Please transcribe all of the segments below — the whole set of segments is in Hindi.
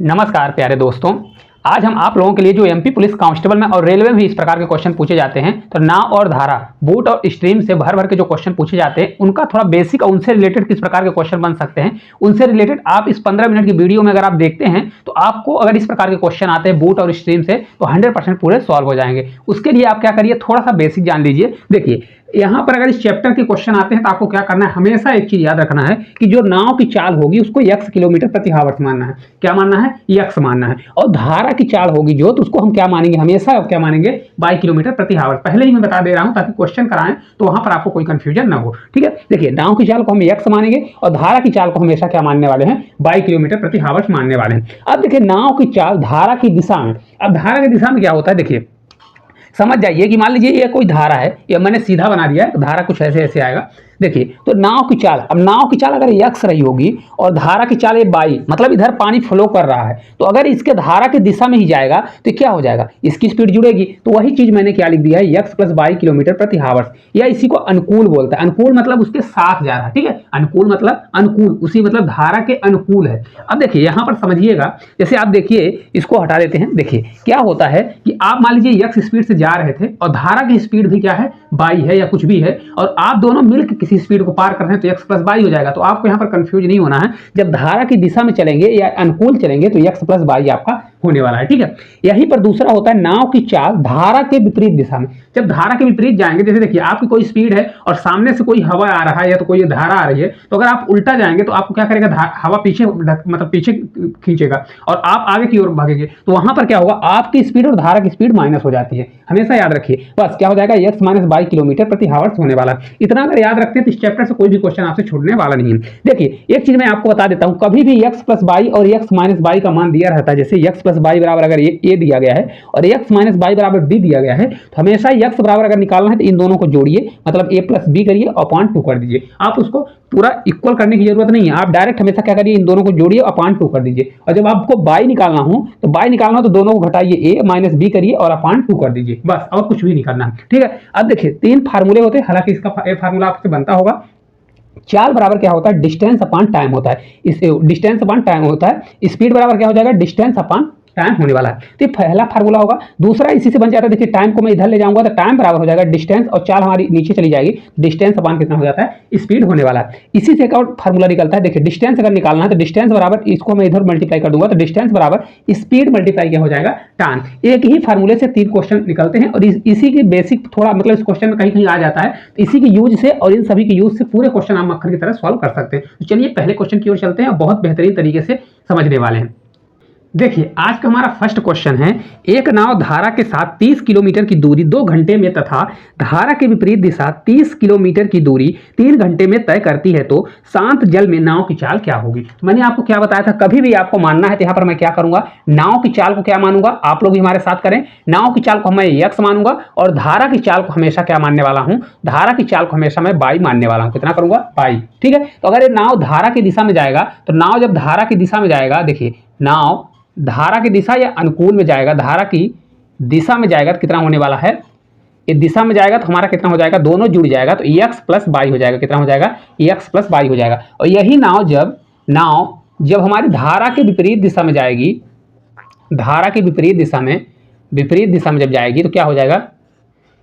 नमस्कार प्यारे दोस्तों। आज हम आप लोगों के लिए जो एमपी पुलिस कांस्टेबल में और रेलवे में भी इस प्रकार के क्वेश्चन पूछे जाते हैं, तो नाव और धारा, बूट और स्ट्रीम से भर भर के जो क्वेश्चन पूछे जाते हैं उनका थोड़ा बेसिक और उनसे रिलेटेड किस प्रकार के क्वेश्चन बन सकते हैं, उनसे रिलेटेड आप इस 15 मिनट की वीडियो में अगर आप देखते हैं तो आपको अगर इस प्रकार के क्वेश्चन आते हैं बूट और स्ट्रीम से तो 100% पूरे सॉल्व हो जाएंगे। उसके लिए आप क्या करिए, थोड़ा सा बेसिक जान लीजिए। देखिए यहां पर अगर इस चैप्टर के क्वेश्चन आते हैं तो आपको क्या करना है, हमेशा एक चीज याद रखना है कि जो नाव की चाल होगी उसको x किलोमीटर प्रति हावर्स मानना है। क्या मानना है? x मानना है। और धारा की चाल होगी जो, तो उसको हम क्या मानेंगे, हमेशा क्या मानेंगे, बाई किलोमीटर प्रति हावर्स। पहले ही मैं बता दे रहा हूं ताकि क्वेश्चन कराएं तो वहां पर आपको कोई कंफ्यूजन ना हो। ठीक है, देखिए नाव की चाल को हम x मानेंगे और धारा की चाल को हमेशा क्या मानने वाले हैं, बाई किलोमीटर प्रति हावर्स मानने वाले हैं। अब देखिए नाव की चाल धारा की दिशा में, अब धारा की दिशा में क्या होता है, देखिए समझ जाइए कि मान लीजिए ये कोई धारा है, ये मैंने सीधा बना दिया है, धारा कुछ ऐसे ऐसे आएगा। देखिए तो नाव की चाल, अब नाव की चाल अगर x रही होगी और धारा की चाल ये बाई, मतलब इधर पानी फ्लो कर रहा है, तो अगर इसके धारा की दिशा में ही जाएगा तो क्या हो जाएगा, इसकी स्पीड जुड़ेगी। तो वही चीज मैंने क्या लिख दिया है, x प्लस बाई किलोमीटर प्रति हावर्स, या इसी को अनुकूल बोलता है। अनुकूल मतलब उसके साथ जा रहा है। ठीक है, अनुकूल मतलब अनुकूल, उसी मतलब धारा के अनुकूल है। अब देखिए यहां पर समझिएगा, जैसे आप देखिए इसको हटा देते हैं। देखिए क्या होता है कि आप मान लीजिए x स्पीड से जा रहे थे और धारा की स्पीड भी क्या है, बाई है या कुछ भी है, और आप दोनों मिलकर किसी स्पीड को पार कर रहे हैं तो x प्लस बाई हो जाएगा। तो आपको यहाँ पर कंफ्यूज नहीं होना है, जब धारा की दिशा में चलेंगे या अनुकूल चलेंगे तो x प्लस बाई आपका होने वाला है। ठीक है, यहीं पर दूसरा होता है नाव की चाल धारा के विपरीत दिशा में। जब धारा के विपरीत जाएंगे, जैसे देखिए आपकी कोई स्पीड है और सामने से कोई हवा आ रहा है या तो कोई धारा आ रही है, तो अगर आप उल्टा जाएंगे तो आपको क्या करेगा, हवा पीछे मतलब पीछे खींचेगा और आप आगे की ओर भागेंगे, तो वहां पर क्या होगा, आपकी स्पीड और धारा की स्पीड माइनस हो जाती है। हमेशा याद रखिए, बस क्या हो जाएगा, x माइनस बाई किलोमीटर प्रति हावर्स होने वाला है। इतना अगर याद रखते हैं तो इस चैप्टर से कोई भी क्वेश्चन आपसे छूटने वाला नहीं है। देखिए एक चीज मैं आपको बता देता हूं, कभी भी x प्लस बाई और x माइनस बाई का मान दिया रहता है। जैसे x प्लस बाई बराबर अगर a दिया गया है और x माइनस बाई बराबर b दिया गया है, तो हमेशा x बराबर अगर निकालना है तो इन दोनों को जोड़िए, मतलब a प्लस बी करिए और अपॉन 2 कर दीजिए। आप उसको पूरा इक्वल करने की जरूरत नहीं है, आप डायरेक्ट हमेशा क्या करिए, इन दोनों को जोड़िए अपॉन 2 कर दीजिए। और जब आपको बाई निकालना हो तो दोनों को घटाइए, a माइनस बी करिए और अपॉन 2 कर दीजिए, बस और कुछ भी नहीं करना है। ठीक है, अब देखिए 3 फार्मूले होते हैं, हालांकि इसका फार्मूला आपसे बनता होगा। चाल बराबर क्या होता है, डिस्टेंस अपॉन टाइम होता है। इस डिस्टेंस अपॉन टाइम होता है। स्पीड बराबर क्या हो जाएगा, डिस्टेंस अपॉन टाइम होने वाला है। तो ये पहला फार्मूला होगा। दूसरा इसी से बन जाता है, देखिए टाइम को मैं इधर ले जाऊंगा तो टाइम बराबर हो जाएगा डिस्टेंस, और चाल हमारी नीचे चली जाएगी, डिस्टेंस अपॉन कितना हो जाता है, स्पीड होने वाला है। इसी से एक और फार्मूला निकलता है, देखिए डिस्टेंस अगर निकालना है तो डिस्टेंस बराबर, इसको मैं इधर मल्टीप्लाई कर दूंगा तो डिस्टेंस बराबर स्पीड मल्टीप्लाई क्या हो जाएगा, टाइम। एक ही फार्मूले से 3 क्वेश्चन निकलते हैं और इसी के बेसिक थोड़ा मतलब इस क्वेश्चन में कहीं कहीं आ जाता है, तो इसी के यूज से और इन सभी के यूज से पूरे क्वेश्चन आप मक्खन की तरह सॉल्व कर सकते हैं। तो चलिए पहले क्वेश्चन की ओर चलते हैं और बहुत बेहतरीन तरीके से समझने वाले हैं। देखिए आज का हमारा फर्स्ट क्वेश्चन है, एक नाव धारा के साथ 30 किलोमीटर की दूरी 2 घंटे में तथा धारा के विपरीत दिशा 30 किलोमीटर की दूरी 3 घंटे में तय करती है, तो शांत जल में नाव की चाल क्या होगी। तो मैंने आपको क्या बताया था, कभी भी आपको मानना है तो यहाँ पर मैं क्या करूंगा, नाव की चाल को क्या मानूंगा, आप लोग भी हमारे साथ करें, नाव की चाल को मैं x मानूंगा और धारा की चाल को हमेशा क्या मानने वाला हूं, धारा की चाल को हमेशा मैं बाई मानने वाला हूं। कितना करूंगा, बाई। ठीक है, तो अगर ये नाव धारा की दिशा में जाएगा, तो नाव जब धारा की दिशा में जाएगा, देखिए नाव धारा की दिशा या अनुकूल में जाएगा, धारा की दिशा में जाएगा तो कितना होने वाला है, ये दिशा में जाएगा तो हमारा कितना हो जाएगा, दोनों जुड़ जाएगा तो x प्लस बाई हो जाएगा। कितना हो जाएगा, x प्लस बाई हो जाएगा। और यही नाव जब हमारी धारा के विपरीत दिशा में जाएगी, धारा की विपरीत दिशा में जब जाएगी तो क्या हो जाएगा,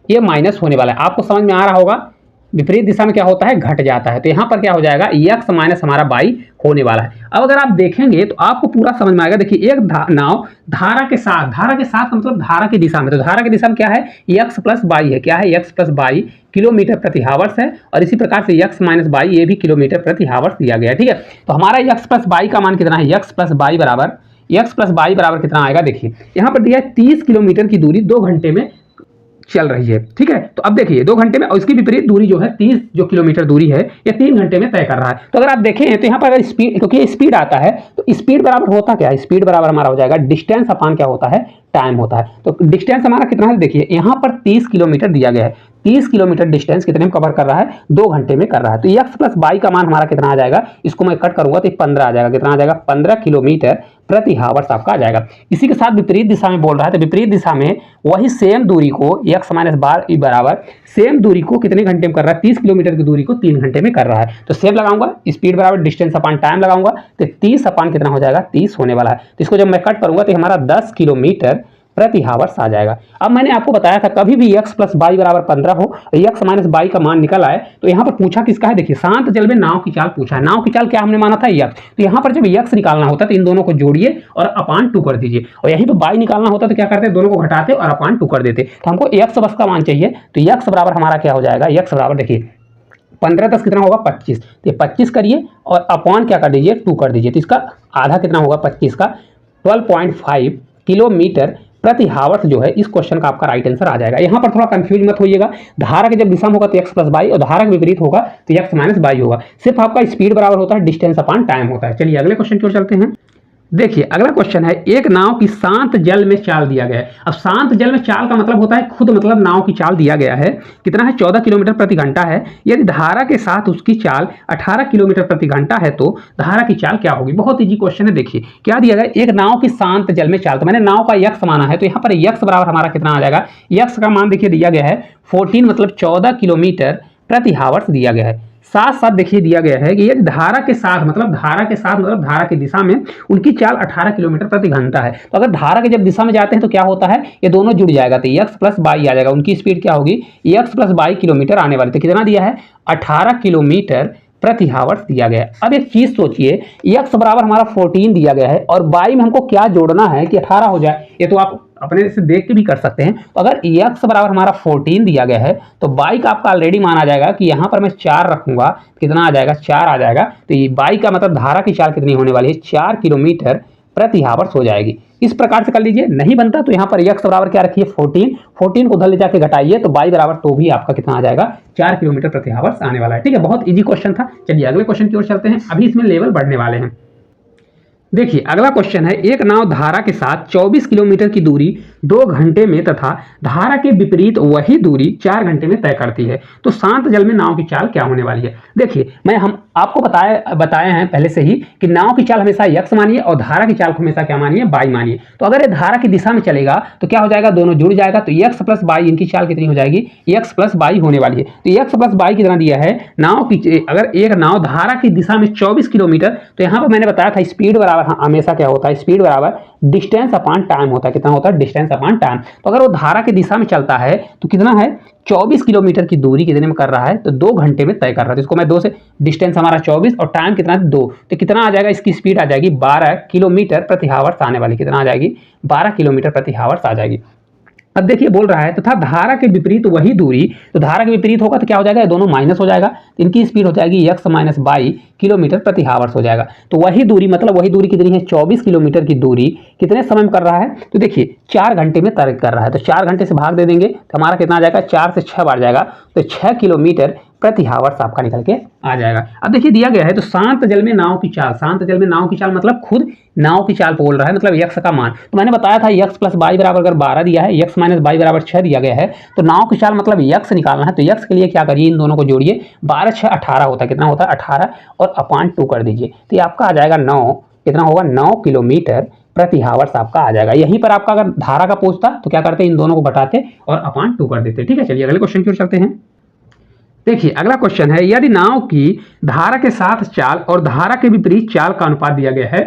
ये माइनस होने वाला है। आपको समझ में आ रहा होगा, विपरीत दिशा में क्या होता है, घट जाता है। तो यहाँ पर क्या हो जाएगा, x माइनस हमारा बाई होने वाला है। अब अगर आप देखेंगे तो आपको पूरा समझ में आएगा। देखिए एक नाव धारा के साथ मतलब धारा की दिशा में, तो धारा की दिशा में क्या है, x प्लस बाई है। क्या है, x प्लस बाई किलोमीटर प्रति हावर्स है, और इसी प्रकार से x माइनस बाई ये भी किलोमीटर प्रति हावर्स दिया गया है। ठीक है, तो हमारा x प्लस बाई का मान कितना है, x प्लस बाई बराबर कितना आएगा, देखिए यहाँ पर दिया है 30 किलोमीटर की दूरी 2 घंटे में चल रही है। ठीक है, तो अब देखिए 2 घंटे में, और इसकी विपरीत दूरी जो है 30 जो किलोमीटर दूरी है, ये 3 घंटे में तय कर रहा है। तो अगर आप देखें तो यहाँ पर अगर स्पीड, क्योंकि स्पीड आता है तो स्पीड बराबर होता क्या है, स्पीड बराबर हमारा हो जाएगा डिस्टेंस अपॉन क्या होता है, टाइम होता है। तो डिस्टेंस हमारा कितना है, देखिए यहाँ पर 30 किलोमीटर दिया गया है। 30 किलोमीटर डिस्टेंस कितने में कवर कर रहा है, 2 घंटे में कर रहा है। तो x प्लस y का मान हमारा कितना आ जाएगा, इसको मैं कट करूंगा तो 15 आ जाएगा। कितना आ जाएगा, 15 किलोमीटर प्रति हावर्स आपका आ जाएगा। इसी के साथ विपरीत दिशा में बोल रहा है, तो विपरीत दिशा में वही सेम दूरी को x माइनस बार बराबर सेम दूरी को कितने घंटे में कर रहा है, 30 किलोमीटर की दूरी को 3 घंटे में कर रहा है। तो सेम लगाऊंगा, स्पीड बराबर डिस्टेंस अपान टाइम लगाऊंगा, तो 30 अपान कितना हो जाएगा, 30 होने वाला है। तो इसको जब मैं कट करूंगा तो हमारा 10 किलोमीटर प्रति हावर्स आ जाएगा। अब मैंने आपको बताया था कभी भी x प्लस बाई बराबर 15 हो, x माइनस बाई का मान निकल आए, तो यहाँ पर पूछा किसका है, देखिए शांत जल में नाव की चाल पूछा है। नाव की चाल क्या हमने माना था, x। तो यहाँ पर जब x निकालना होता है तो इन दोनों को जोड़िए और अपान 2 कर दीजिए, और यहीं पर बाई निकालना होता है तो क्या करते हैं, दोनों को घटाते और अपान 2 कर देते। तो हमको x बस का मान चाहिए, तो x बराबर हमारा क्या हो जाएगा, x बराबर देखिए 15 10 कितना होगा 25, तो 25 करिए और अपॉन क्या कर दीजिए 2 कर दीजिए। तो इसका आधा कितना होगा 25 का 12.5 किलोमीटर प्रति हावर्स जो है इस क्वेश्चन का आपका राइट आंसर आ जाएगा। यहाँ पर थोड़ा कंफ्यूज मत होइएगा, धारा के जब दिशा में होगा तो x प्लस बाई और धारा के विपरीत होगा तो x माइनस बाई होगा। सिर्फ आपका स्पीड बराबर होता है डिस्टेंस अपान टाइम होता है। चलिए अगले क्वेश्चन की ओर चलते हैं। देखिए अगला क्वेश्चन है, एक नाव की शांत जल में चाल दिया गया है। अब शांत जल में चाल का मतलब होता है खुद, मतलब नाव की चाल दिया गया है कितना है, 14 किलोमीटर प्रति घंटा है। यदि धारा के साथ उसकी चाल 18 किलोमीटर प्रति घंटा है तो धारा की चाल क्या होगी। बहुत इजी क्वेश्चन है। देखिए क्या दिया गया, एक नाव की शांत जल में चाल, तो मैंने नाव का यक्स माना है, तो यहाँ पर यक्स बराबर हमारा कितना आ जाएगा, यक्स का मान देखिए दिया गया है 14 मतलब 14 किलोमीटर प्रति हावर्स दिया गया है। साथ साथ देखिए दिया गया है कि यदि धारा के साथ मतलब धारा की दिशा में उनकी चाल 18 किलोमीटर प्रति घंटा है, तो अगर धारा के जब दिशा में जाते हैं तो क्या होता है, ये दोनों जुड़ जाएगा, तो x प्लस बाई आ जाएगा। उनकी स्पीड क्या होगी, x प्लस बाई किलोमीटर आने वाली। तो कितना दिया है, 18 किलोमीटर प्रति हावर्स दिया गया है। अब एक चीज सोचिए, x बराबर हमारा 14 दिया गया है और बाई में हमको क्या जोड़ना है कि 18 हो जाए। ये तो आप अपने से देख के भी कर सकते हैं। तो अगर x बराबर हमारा 14 दिया गया है तो बाई का आपका ऑलरेडी माना जाएगा कि यहाँ पर मैं 4 रखूंगा, कितना आ जाएगा, 4 आ जाएगा। तो ये बाई का मतलब धारा की चाल कितनी होने वाली है, 4 किलोमीटर प्रति हावर्स हो जाएगी। इस प्रकार से कर लीजिए। नहीं बनता तो यहाँ पर x बराबर क्या रखिए 14 को उधर ले जाके घटाइए तो बाई बराबर तो भी आपका कितना आ जाएगा, 4 किलोमीटर प्रति हावर्स आने वाला है। ठीक है, बहुत इजी क्वेश्चन था। चलिए अगले क्वेश्चन की ओर चलते हैं। अभी इसमें लेवल बढ़ने वाले हैं। देखिए अगला क्वेश्चन है, एक नाव धारा के साथ 24 किलोमीटर की दूरी 2 घंटे में तथा धारा के विपरीत वही दूरी 4 घंटे में तय करती है, तो शांत जल में नाव की चाल क्या होने वाली है। देखिए हम आपको बताए हैं पहले से ही कि नाव की चाल हमेशा x मानिए और धारा की चाल को हमेशा क्या मानिए, बाई मानिए। तो अगर ये धारा की दिशा में चलेगा तो क्या हो जाएगा, दोनों जुड़ जाएगा, तो x प्लस बाई इनकी चाल कितनी हो जाएगी, x प्लस बाई होने वाली है। तो x प्लस बाई कितना दिया है, नाव की अगर एक नाव धारा की दिशा में 24 किलोमीटर, तो यहाँ पर मैंने बताया था स्पीड बराबर हमेशा क्या होता है, स्पीड बराबर डिस्टेंस अपान टाइम होता है। कितना होता है, डिस्टेंस अपान टाइम। तो अगर वो धारा की दिशा में चलता है तो कितना है, 24 किलोमीटर की दूरी कितने में कर रहा है, तो 2 घंटे में तय कर रहा है। तो इसको मैं 2 से, डिस्टेंस हमारा 24 और टाइम कितना है 2, तो कितना आ जाएगा, इसकी स्पीड आ जाएगी 12 किलोमीटर प्रति हावर्स आने वाली। कितना आ जाएगी, 12 किलोमीटर प्रति हावर्स आ जाएगी। अब देखिए बोल रहा है तथा धारा के विपरीत वही दूरी, तो धारा के विपरीत होगा तो क्या हो जाएगा, दोनों माइनस हो जाएगा, तो इनकी स्पीड हो जाएगी x माइनस बाई किलोमीटर प्रति हावर्स हो जाएगा। तो वही दूरी मतलब वही दूरी कितनी है, 24 किलोमीटर की दूरी कितने समय में कर रहा है, तो देखिए 4 घंटे में तय कर रहा है। तो 4 घंटे से भाग दे देंगे तो हमारा कितना आ जाएगा, 4 से 6 बार जाएगा, तो 6 किलोमीटर प्रति हावर्स आपका निकल के आ जाएगा। अब देखिए दिया गया है, तो शांत जल में नाव की चाल, शांत जल में नाव की चाल मतलब खुद नाव की चाल बोल रहा है, मतलब x का मान। तो मैंने बताया था x प्लस बाई बराबर अगर 12 दिया है, x माइनस बाई बराबर 6 दिया गया है, तो नाव की चाल मतलब x निकालना है। तो x के लिए क्या करिए, इन दोनों को जोड़िए, 12 6 18 होता है। कितना होता है 18 और अपान 2 कर दीजिए, तो ये आपका आ जाएगा 9, कितना होगा 9 किलोमीटर प्रति हावर्स आपका आ जाएगा। यहीं पर आपका अगर धारा का पूछता तो क्या करते, इन दोनों को घटाते और अपान 2 कर देते। ठीक है, चलिए अगले क्वेश्चन की ओर चलते हैं। देखिए अगला क्वेश्चन है, यदि नाव की धारा के साथ चाल और धारा के विपरीत चाल का अनुपात दिया गया है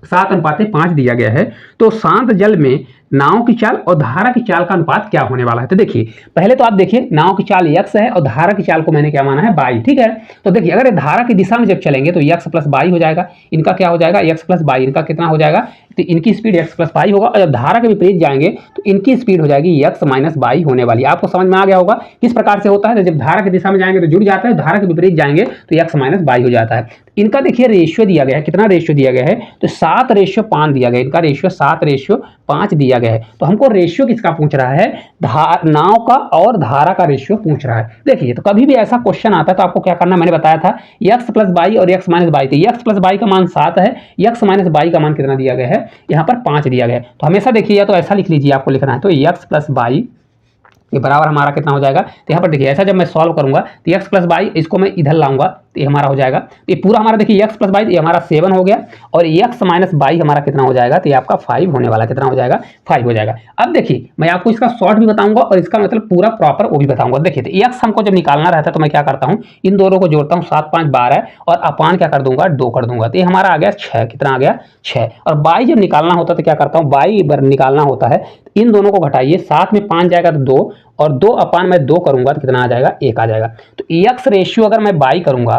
7:5 दिया गया है, तो शांत जल में नाव की चाल और धारा की चाल का अनुपात क्या होने वाला है। तो देखिए पहले तो आप देखिए नाव की चाल x है और धारा की चाल को मैंने क्या माना है, बाई। ठीक है, तो देखिए अगर धारा की दिशा में जब चलेंगे तो x प्लस बाई हो जाएगा, इनका क्या हो जाएगा, x प्लस बाई, इनका कितना हो जाएगा, तो इनकी स्पीड x प्लस बाई होगा, और जब धारा के विपरीत जाएंगे तो इनकी स्पीड हो जाएगी x माइनस बाई होने वाली। आपको समझ में आ गया होगा किस प्रकार से होता है, जब धारा की दिशा में जाएंगे तो जुड़ जाता है, धारा के विपरीत जाएंगे तो x माइनस बाई हो जाता है। इनका देखिए रेशियो दिया गया है, कितना रेशियो दिया गया है, तो 7:5 दिया गया, इनका रेशियो 7:5 दिया गया है, तो हमको रेशियो किसका पूछ रहा है, नाव का और धारा का रेशियो पूछ रहा है। देखिए तो कभी भी ऐसा क्वेश्चन आता है तो आपको क्या करना, मैंने बताया था x प्लस बाई और x माइनस बाई, तो x प्लस बाई का मान 7 है, x माइनस बाई का मान कितना दिया गया है, यहाँ पर 5 दिया गया है। तो हमेशा देखिए या तो ऐसा लिख लीजिए, आपको लिखना है तो x प्लस बाई ये बराबर हमारा कितना हो जाएगा, तो यहाँ पर देखिए ऐसा जब मैं सॉल्व करूंगा तो x प्लस बाई इसको मैं इधर लाऊंगा तो ये हमारा हो जाएगा, तो ये पूरा हमारा देखिए x प्लस बाई ये हमारा 7 हो गया और x माइनस बाई हमारा कितना हो जाएगा, तो ये आपका 5 होने वाला, कितना हो जाएगा 5 हो जाएगा। अब देखिए मैं आपको इसका शॉर्ट भी बताऊंगा और इसका मतलब पूरा प्रॉपर वो भी बताऊंगा। देखिए तो x हमको जब निकालना रहता है तो मैं क्या करता हूँ, इन दोनों को जोड़ता हूँ, 7 5 12 और अपान क्या कर दूंगा 2 कर दूंगा, तो ये हमारा आ गया 6, कितना आ गया 6। और बाई जब निकालना होता है तो क्या करता हूँ, बाई निकालना होता है इन दोनों को घटाइए, 7 में 5 जाएगा तो 2 और 2 अपान में 2 करूंगा तो कितना आ जाएगा 1 आ जाएगा। तो x रेशियो अगर मैं बाई करूंगा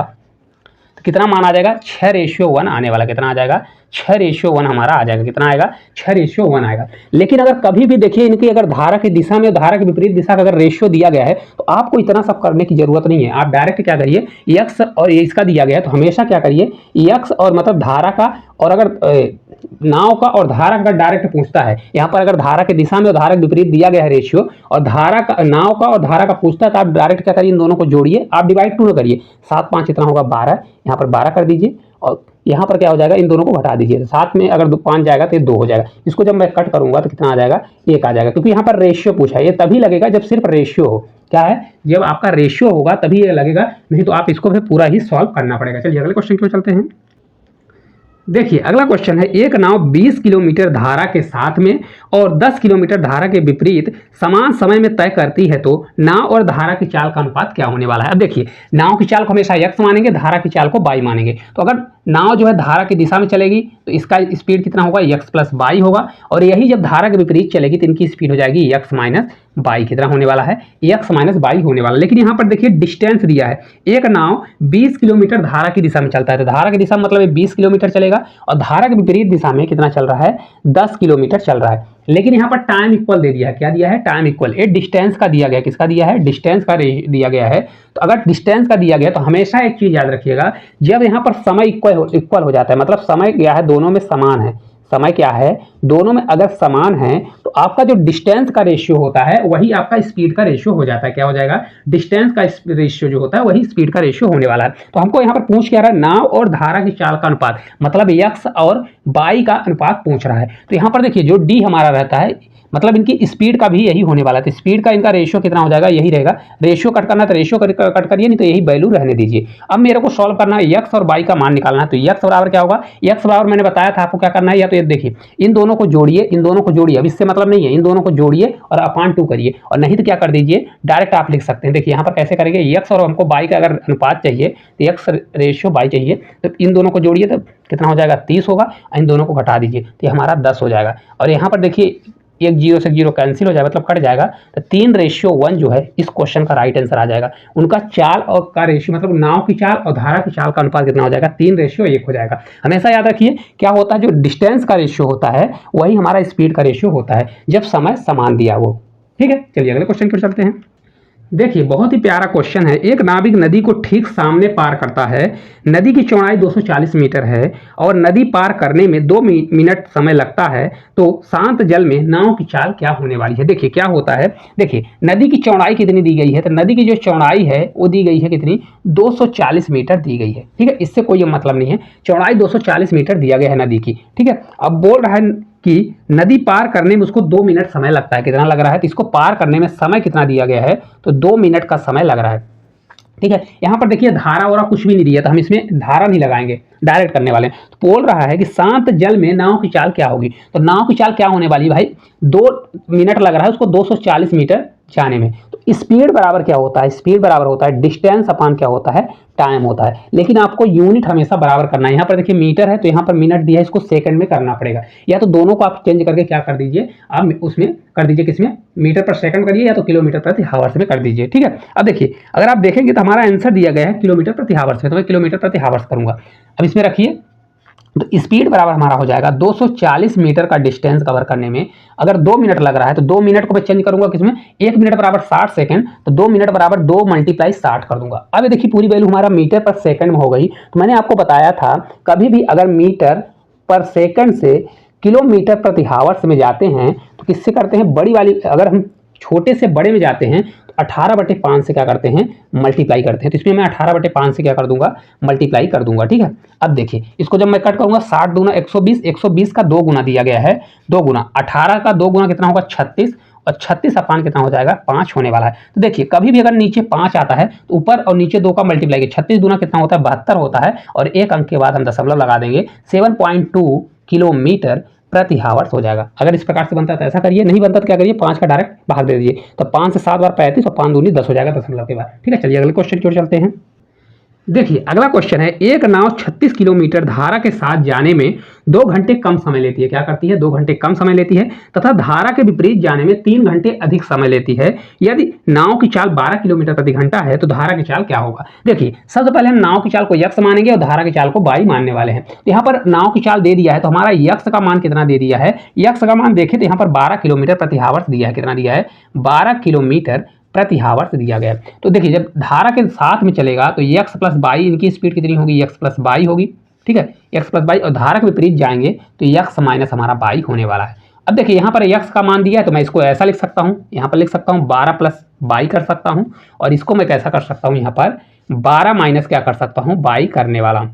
तो कितना मान आ जाएगा 6:1 आने वाला, कितना आ जाएगा 6:1 हमारा आ जाएगा, कितना आएगा 6:1 आएगा। लेकिन अगर कभी भी देखिए इनकी अगर धारा की दिशा में धारा के विपरीत दिशा का अगर रेशियो दिया गया है तो आपको इतना सब करने की जरूरत नहीं है, आप डायरेक्ट क्या करिए x और इसका दिया गया है तो हमेशा क्या करिए x और मतलब धारा का और अगर नाव का और धारा का डायरेक्ट पूछता है, यहाँ पर अगर धारा की दिशा में और धारा के विपरीत दिया गया है रेशियो और धारा का नाव का और धारा का पूछता है तो आप डायरेक्ट क्या करिए इन दोनों को जोड़िए, आप डिवाइड 2 करिए, 7 5 इतना होगा 12, यहाँ पर 12 कर दीजिए और यहाँ पर क्या हो जाएगा इन दोनों को घटा दीजिए, 7 में अगर 5 जाएगा तो ये 2 हो जाएगा। इसको जब मैं कट करूंगा तो कितना आ जाएगा 1 आ जाएगा, क्योंकि यहाँ पर रेशियो पूछा है, ये तभी लगेगा जब सिर्फ रेशियो हो, क्या है जब आपका रेशियो होगा तभी ये लगेगा, नहीं तो आप इसको फिर पूरा ही सॉल्व करना पड़ेगा। चलिए अगले क्वेश्चन की ओर चलते हैं। देखिए अगला क्वेश्चन है, एक नाव 20 किलोमीटर धारा के साथ में और 10 किलोमीटर धारा के विपरीत समान समय में तय करती है तो नाव और धारा की चाल का अनुपात क्या होने वाला है। अब देखिए नाव की चाल को हमेशा x मानेंगे, धारा की चाल को y मानेंगे, तो अगर नाव जो है धारा की दिशा में चलेगी तो इसका स्पीड कितना होगा x प्लस बाई होगा और यही जब धारा के विपरीत चलेगी तो इनकी स्पीड हो जाएगी x माइनस बाई, कितना होने वाला है x माइनस बाई होने वाला। लेकिन यहाँ पर देखिए डिस्टेंस दिया है, एक नाव 20 किलोमीटर धारा की दिशा में चलता है, तो धारा की दिशा मतलब 20 किलोमीटर चलेगा और धारा के विपरीत दिशा में कितना चल रहा है 10 किलोमीटर चल रहा है। लेकिन यहाँ पर टाइम इक्वल दे दिया है, क्या दिया है टाइम इक्वल, ये डिस्टेंस का दिया गया, किसका दिया है डिस्टेंस का दिया गया है। तो अगर डिस्टेंस का दिया गया तो हमेशा एक चीज याद रखिएगा, जब यहाँ पर समय इक्वल हो जाता है मतलब समय क्या है दोनों में समान है, समय क्या है दोनों में अगर समान है तो आपका जो डिस्टेंस का रेशियो होता है वही आपका स्पीड का रेशियो हो जाता है, क्या हो जाएगा डिस्टेंस का रेशियो जो होता है वही स्पीड का रेशियो होने वाला है। तो हमको यहाँ पर पूछ क्या रहा है, नाव और धारा की चाल का अनुपात मतलब x और y का अनुपात पूछ रहा है। तो यहाँ पर देखिए जो d हमारा रहता है मतलब इनकी स्पीड का भी यही होने वाला है, तो स्पीड का इनका रेशियो कितना हो जाएगा यही रहेगा, रेशियो कट करना तो रेशियो कट करिए, नहीं तो यही वैल्यू रहने दीजिए। अब मेरे को सॉल्व करना है x और y का मान निकालना है, तो x बराबर क्या होगा, x बराबर मैंने बताया था आपको क्या करना है, या तो ये देखिए इन दोनों को जोड़िए, इन दोनों को जोड़िए, अब इससे मतलब नहीं है, इन दोनों को जोड़िए और अपान 2 करिए, और नहीं तो क्या कर दीजिए डायरेक्ट आप लिख सकते हैं। देखिए यहाँ पर कैसे करेंगे, x और हमको y का अगर अनुपात चाहिए तो x रेशियो y चाहिए, तो इन दोनों को जोड़िए तो कितना हो जाएगा 30 होगा, इन दोनों को घटा दीजिए तो ये हमारा 10 हो जाएगा। और यहाँ पर देखिए एक 0 से 0 कैंसिल हो जाएगा मतलब कट जाएगा, तो 3:1 जो है इस क्वेश्चन का राइट आंसर आ जाएगा। उनका चाल और का रेशियो मतलब नाव की चाल और धारा की चाल का अनुपात कितना हो जाएगा 3:1 हो जाएगा। हमेशा याद रखिए क्या होता है, जो डिस्टेंस का रेशियो होता है वही हमारा स्पीड का रेशियो होता है जब समय समान दिया हो। ठीक है, चलिए अगले क्वेश्चन पर चलते हैं। देखिए बहुत ही प्यारा क्वेश्चन है, एक नाविक नदी को ठीक सामने पार करता है, नदी की चौड़ाई 240 मीटर है और नदी पार करने में 2 मिनट समय लगता है, तो शांत जल में नाव की चाल क्या होने वाली है। देखिए क्या होता है, देखिए नदी की चौड़ाई कितनी दी गई है, तो नदी की जो चौड़ाई है वो दी गई है कितनी 240 मीटर दी गई है। ठीक है, इससे कोई मतलब नहीं है, चौड़ाई 240 मीटर दिया गया है नदी की। ठीक है, अब बोल रहा है कि नदी पार करने में उसको 2 मिनट समय लगता है, कितना लग रहा है, तो इसको पार करने में समय कितना दिया गया है, तो 2 मिनट का समय लग रहा है। ठीक है, यहाँ पर देखिए धारा वारा कुछ भी नहीं दिया, तो हम इसमें धारा नहीं लगाएंगे, डायरेक्ट करने वाले हैं। तो बोल रहा है कि शांत जल में नाव की चाल क्या होगी, तो नाव की चाल क्या होने वाली भाई, 2 मिनट लग रहा है उसको 240 मीटर जाने में। तो स्पीड बराबर क्या होता है, स्पीड बराबर होता है डिस्टेंस अपान क्या होता है टाइम होता है, लेकिन आपको यूनिट हमेशा बराबर करना है। यहाँ पर देखिए मीटर है तो यहाँ पर मिनट दिया है, इसको सेकंड में करना पड़ेगा, या तो दोनों को आप चेंज करके क्या कर दीजिए आप उसमें कर दीजिए, किसमें मीटर पर सेकंड करिए या तो किलोमीटर प्रति हावर्स में कर दीजिए। ठीक है, अब देखिए अगर आप देखेंगे तो हमारा आंसर दिया गया है किलोमीटर प्रति हावर्स में, तो मैं किलोमीटर प्रति हावर्स करूंगा। अब इसमें रखिए तो स्पीड बराबर हमारा हो जाएगा 240 मीटर का डिस्टेंस कवर करने में अगर 2 मिनट लग रहा है, तो 2 मिनट को मैं चेंज करूंगा किसमें, 1 मिनट बराबर 60 सेकंड, तो 2 मिनट बराबर 2 × 60 कर दूंगा। अब देखिए पूरी वैल्यू हमारा मीटर पर सेकंड में हो गई। तो मैंने आपको बताया था कभी भी अगर मीटर पर सेकंड से किलोमीटर प्रति हावर्स में जाते हैं तो किससे करते हैं, बड़ी वाली, अगर हम छोटे से बड़े में जाते हैं तो 18/5 से क्या करते हैं, मल्टीप्लाई करते हैं। तो इसमें मैं 18/5 से क्या कर दूंगा, मल्टीप्लाई कर दूंगा। ठीक है, अब देखिए इसको जब मैं कट करूंगा 60 दूना 120, 120 का 2 गुना दिया गया है, 2 गुना 18 का 2 गुना कितना होगा 36, और 36 अपान कितना हो जाएगा 5 होने वाला है। तो देखिए कभी भी अगर नीचे 5 आता है तो ऊपर और नीचे 2 का मल्टीप्लाई, 36 दूना कितना होता है 72 होता है, और एक अंक के बाद हम दशमलव लगा देंगे, 7.2 किलोमीटर प्रति हावर्स हो जाएगा। अगर इस प्रकार से बनता है तो ऐसा करिए, नहीं बनता तो क्या करिए 5 का डायरेक्ट भाग दे दीजिए, तो 5 से 7 बार 35 और 5 दूनी 10 हो जाएगा दशमलव के बाद। ठीक है, चलिए अगले क्वेश्चन की ओर चलते हैं। देखिए अगला क्वेश्चन है, एक नाव 36 किलोमीटर धारा के साथ जाने में 2 घंटे कम समय लेती है। क्या करती है, 2 घंटे कम समय लेती है, तथा धारा के विपरीत जाने में 3 घंटे अधिक समय लेती है। यदि नाव की चाल 12 किलोमीटर प्रति घंटा है तो धारा की चाल क्या होगा। देखिए सबसे पहले हम नाव की चाल को यक्स मानेंगे और धारा की चाल को वाई मानने वाले हैं। तो यहाँ पर नाव की चाल दे दिया है तो हमारा यक्स का मान कितना दे दिया है, यक्स का मान देखें तो यहाँ पर 12 किलोमीटर प्रति हावर्स दिया है। कितना दिया है, 12 किलोमीटर प्रति हावर्स दिया गया है। तो देखिए जब धारा के साथ में चलेगा तो x प्लस बाई, इनकी स्पीड कितनी होगी, x प्लस बाई होगी। ठीक है, x प्लस बाई, और धारा के विपरीत जाएंगे तो x माइनस हमारा बाई होने वाला है। अब देखिए यहाँ पर x का मान दिया है तो मैं इसको ऐसा लिख सकता हूँ, यहाँ पर लिख सकता हूँ 12 प्लस बाई कर सकता हूँ, और इसको मैं कैसा कर सकता हूँ, यहाँ पर 12 माइनस क्या कर सकता हूँ, बाई करने वाला।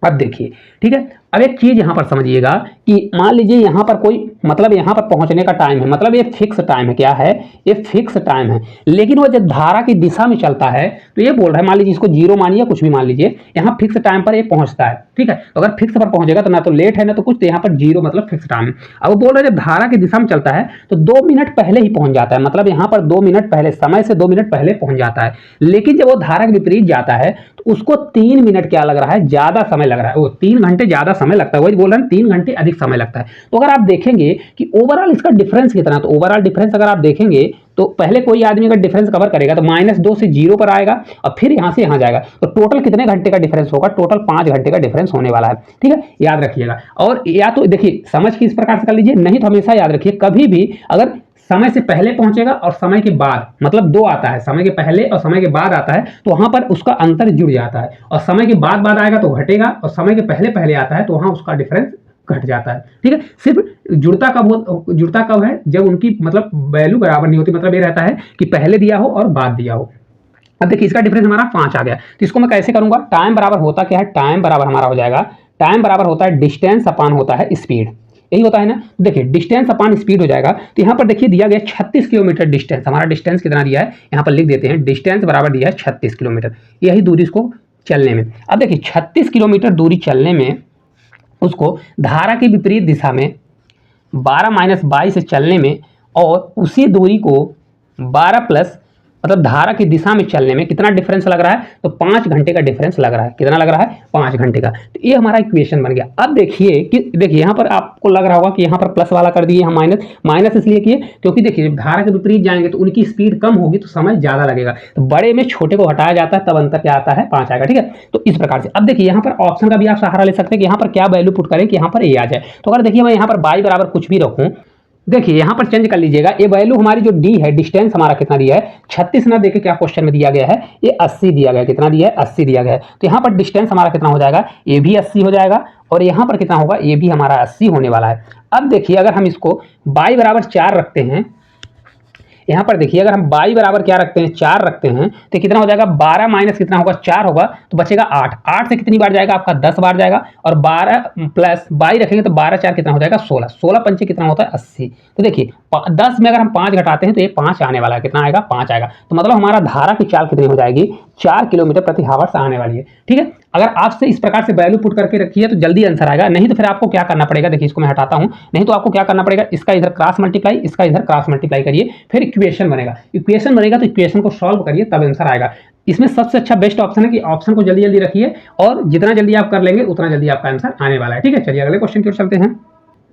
अब देखिए ठीक है, अब एक चीज यहां पर समझिएगा कि मान लीजिए यहां पर कोई मतलब यहां पर पहुंचने का टाइम है, मतलब ये फिक्स टाइम है। क्या है, ये फिक्स टाइम है, लेकिन वो जब धारा की दिशा में चलता है तो ये बोल रहा है, मान लीजिए इसको 0 मानिए, कुछ भी मान लीजिए, यहाँ फिक्स टाइम पर ये पहुंचता है। ठीक है, तो अगर फिक्स पर पहुंचेगा तो ना तो लेट है ना तो कुछ, तो यहाँ पर 0 मतलब फिक्स टाइम है। अब वो बोल रहे हैं जब धारा की दिशा में चलता है तो 2 मिनट पहले ही पहुंच जाता है, मतलब यहाँ पर 2 मिनट पहले, समय से 2 मिनट पहले पहुंच जाता है। लेकिन जब वो धारा के विपरीत जाता है तो उसको 3 मिनट क्या लग रहा है, ज्यादा समय लग रहा है, वो 3 घंटे ज्यादा समय लगता है, वही बोल रहे हैं 3 घंटे अधिक समय लगता है। तो अगर आप देखेंगे कि ओवरऑल इसका डिफरेंस कितना, तो ओवरऑल डिफरेंस अगर आप देखेंगे तो पहले कोई आदमी अगर डिफरेंस कवर करेगा तो -2 से 0 पर आएगा और फिर यहां से यहां जाएगा, तो टोटल कितने घंटे का डिफरेंस होगा, टोटल 5 घंटे का डिफरेंस होने वाला है। ठीक है, याद रखिएगा। और या तो देखिए समझ के इस प्रकार से कर लीजिए, नहीं तो हमेशा याद रखिए कभी भी अगर समय से पहले पहुंचेगा और समय के बाद, मतलब 2 आता है, समय के पहले और समय के बाद आता है तो वहां पर उसका अंतर जुड़ जाता है, और समय के बाद आएगा तो घटेगा, और समय के पहले आता है तो वहां उसका डिफरेंस घट जाता है। ठीक है, सिर्फ जुड़ता कब है, जब उनकी मतलब वैल्यू बराबर नहीं होती, मतलब ये रहता है कि पहले दिया हो और बाद दिया हो। अब देखिए इसका डिफरेंस हमारा 5 आ गया, तो इसको मैं कैसे करूंगा, टाइम बराबर होता क्या है, टाइम बराबर हमारा हो जाएगा, टाइम बराबर होता है डिस्टेंस अपान होता है स्पीड, यही होता है ना। देखिए डिस्टेंस अपान स्पीड हो जाएगा, तो यहाँ पर देखिए दिया गया 36 किलोमीटर डिस्टेंस, हमारा डिस्टेंस कितना दिया है, यहाँ पर लिख देते हैं, डिस्टेंस बराबर दिया है 36 किलोमीटर, यही दूरी इसको चलने में। अब देखिए 36 किलोमीटर दूरी चलने में उसको धारा की विपरीत दिशा में 12 - 22 से चलने में, और उसी दूरी को 12 प्लस मतलब धारा की दिशा में चलने में कितना डिफरेंस लग रहा है, तो 5 घंटे का डिफरेंस लग रहा है। कितना लग रहा है, 5 घंटे का। तो ये हमारा इक्वेशन बन गया। अब देखिए कि देखिए यहाँ पर आपको लग रहा होगा कि यहाँ पर प्लस वाला कर दिए हम, माइनस इसलिए किए क्योंकि देखिए जब धारा के विपरीत जाएंगे तो उनकी स्पीड कम होगी तो समय ज्यादा लगेगा, तो बड़े में छोटे को हटाया जाता है तब अंतर क्या आता है, 5 आएगा। ठीक है, तो इस प्रकार से। अब देखिए यहाँ पर ऑप्शन का भी आप सहारा ले सकते हैं कि यहाँ पर क्या वैल्यू पुट करें कि यहाँ पर ए आ जाए। तो अगर देखिए मैं यहाँ पर बाई बराबर कुछ भी रखूँ, देखिए यहां पर चेंज कर लीजिएगा, ये वैल्यू हमारी जो डी है, डिस्टेंस हमारा कितना दिया है 36 ना देके क्या क्वेश्चन में दिया गया है, ये 80 दिया गया है। कितना दिया है, 80 दिया गया है। तो यहां पर डिस्टेंस हमारा कितना हो जाएगा, ये भी 80 हो जाएगा, और यहां पर कितना होगा, ये भी हमारा 80 होने वाला है। अब देखिए अगर हम इसको बाई बराबर 4 रखते हैं, यहाँ पर देखिए अगर हम बाई बराबर क्या रखते हैं, 4 रखते हैं, तो कितना हो जाएगा, 12 माइनस कितना होगा, 4 होगा, तो बचेगा 8। 8 से कितनी बार जाएगा आपका, 10 बार जाएगा, और 12 प्लस बाई रखेंगे तो 12 4 कितना हो जाएगा, 16। 16 पंचे कितना होता है, 80। तो देखिए 10 में अगर हम 5 घटाते हैं तो ये 5 आने वाला है। कितना आएगा, 5 आएगा। तो मतलब हमारा धारा की चाल कितनी हो जाएगी, 4 किलोमीटर प्रति हावर्स आने वाली है। ठीक है, अगर आपसे इस प्रकार से वैल्यू पुट करके रखिए तो जल्दी आंसर आएगा, नहीं तो फिर आपको क्या करना पड़ेगा, देखिए इसको मैं हटाता हूं, नहीं तो आपको क्या करना पड़ेगा, इसका इधर क्रॉस मल्टीप्लाई, इसका इधर क्रॉस मल्टीप्लाई करिए, फिर इक्वेशन बनेगा। इक्वेशन बनेगा तो इक्वेशन को सॉल्व करिए तब आंसर आएगा। इसमें सबसे अच्छा बेस्ट ऑप्शन है कि ऑप्शन को जल्दी जल्दी रखिए, और जितना जल्दी आप कर लेंगे उतना जल्दी आपका आंसर आने वाला है। ठीक है, चलिए अगले क्वेश्चन की ओर चलते हैं।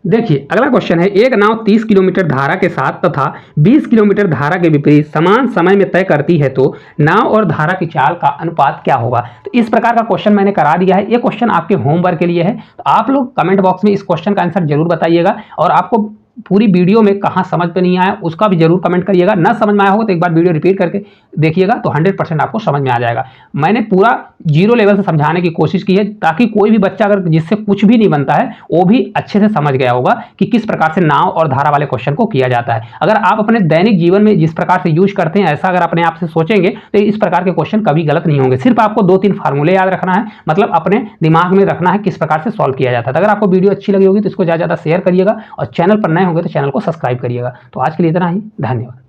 देखिए अगला क्वेश्चन है, एक नाव 30 किलोमीटर धारा के साथ तथा 20 किलोमीटर धारा के विपरीत समान समय में तय करती है तो नाव और धारा की चाल का अनुपात क्या होगा। तो इस प्रकार का क्वेश्चन मैंने करा दिया है, ये क्वेश्चन आपके होमवर्क के लिए है, तो आप लोग कमेंट बॉक्स में इस क्वेश्चन का आंसर जरूर बताइएगा, और आपको पूरी वीडियो में कहाँ समझ में नहीं आया उसका भी जरूर कमेंट करिएगा। ना समझ में आया होगा तो एक बार वीडियो रिपीट करके देखिएगा तो 100% आपको समझ में आ जाएगा। मैंने पूरा 0 लेवल से समझाने की कोशिश की है ताकि कोई भी बच्चा अगर जिससे कुछ भी नहीं बनता है वो भी अच्छे से समझ गया होगा कि किस प्रकार से नाव और धारा वाले क्वेश्चन को किया जाता है। अगर आप अपने दैनिक जीवन में जिस प्रकार से यूज करते हैं ऐसा अगर अपने आप से सोचेंगे तो इस प्रकार के क्वेश्चन कभी गलत नहीं होंगे। सिर्फ आपको 2-3 फार्मूले याद रखना है, मतलब अपने दिमाग में रखना है किस प्रकार से सॉल्व किया जाता है। अगर आपको वीडियो अच्छी लगी होगी तो इसको ज़्यादा शेयर करिएगा और चैनल पर नए होंगे तो चैनल को सब्सक्राइब करिएगा। तो आज के लिए इतना ही, धन्यवाद।